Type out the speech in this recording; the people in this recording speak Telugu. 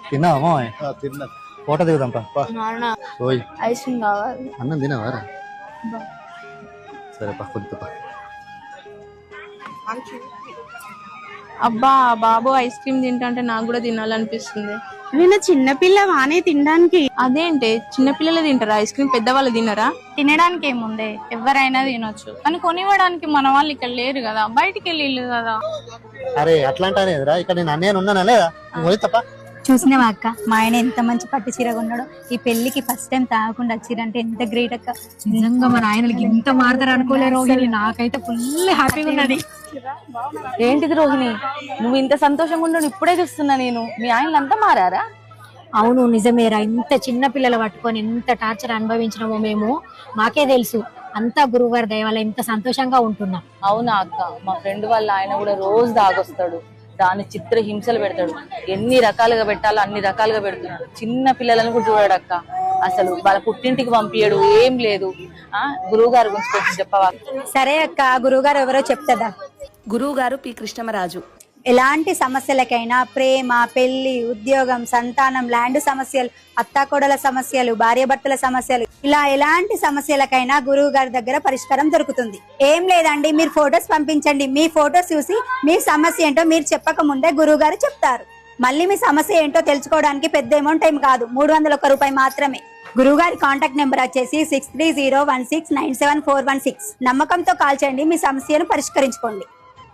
తిన్నావా మామయ్య? తిన్నా. ఫోటో దిగుదాం పా. ఓయ్ ఐస్ క్రీమ్ కావాలి. అన్నం తినవారా? సరే పా కొద్ది పా. అబ్బా బాబు ఐస్ క్రీమ్ తింటే నాకు కూడా తినాలనిపిస్తుంది. నేను చిన్నపిల్ల వానే తినడానికి. అదేంటి చిన్నపిల్లలు తింటారా ఐస్ క్రీమ్, పెద్దవాళ్ళు తినరా? తినడానికి ఏముంది, ఎవరైనా తినొచ్చు, కానీ కొనివ్వడానికి మన వాళ్ళు ఇక్కడ లేరు కదా, బయటికి వెళ్ళి కదా. అరే అట్లాంటి రా, ఇక్కడ నేను అన్నయ్య ఉన్నానా లేదా? తప్ప చూసినావా అక్క, మా ఆయన ఎంత మంచి పట్టు చీర కొన్నాడో. ఈ పెళ్లికి ఫస్ట్ టైం తాగకుండా వచ్చిరంటే ఎంత గ్రేట్ అక్క. నిజంగా మన ఆయనకి ఇంత మారుతారు అనుకోలే రోహిణి. నాకైతే ఫుల్ హ్యాపీగా ఉన్నది. ఏంటిది రోహిణి, నువ్వు ఇంత సంతోషంగా ఉండవు ఇప్పుడే చూస్తున్నా నేను. మీ ఆయనలు అంతా మారారా? అవును నిజమేరా, ఇంత చిన్న పిల్లలు పట్టుకొని ఎంత టార్చర్ అనుభవించినామో మేము, మాకే తెలుసు. అంతా గురువుగారి దయ వల్ల ఇంత సంతోషంగా ఉంటున్నాం. అవునా అక్క, మా ఫ్రెండ్ వాళ్ళ ఆయన కూడా రోజు దాగొస్తాడు, దాని చిత్ర హింసలు పెడతాడు. ఎన్ని రకాలుగా పెట్టాలో అన్ని రకాలుగా పెడుతున్నాడు. చిన్న పిల్లలను కూడా చూడాడు అక్క. అసలు వాళ్ళ పుట్టింటికి పంపించడు, ఏం లేదు. గురువు గారి గురించి కొంచెం చెప్పవా? సరే అక్క, గురువుగారు ఎవరో చెప్తుందా? గురువు గారు పి కృష్ణమరాజు. ఎలాంటి సమస్యలకైనా, ప్రేమ, పెళ్లి, ఉద్యోగం, సంతానం, ల్యాండ్ సమస్యలు, అత్తాకోడల సమస్యలు, భార్యాభర్తల సమస్యలు, ఇలా ఎలాంటి సమస్యలకైనా గురువు గారి దగ్గర పరిష్కారం దొరుకుతుంది. ఏం లేదండి, మీరు ఫొటోస్ పంపించండి. మీ ఫొటోస్ చూసి మీ సమస్య ఏంటో మీరు చెప్పక ముందే గురువు గారు చెప్తారు. మళ్ళీ మీ సమస్య ఏంటో తెలుసుకోవడానికి పెద్ద అమౌంట్ ఏం కాదు, 301 రూపాయి మాత్రమే. గురువు గారి కాంటాక్ట్ నెంబర్ వచ్చేసి 6301697416. నమ్మకంతో కాల్ చేయండి, మీ సమస్యను పరిష్కరించుకోండి.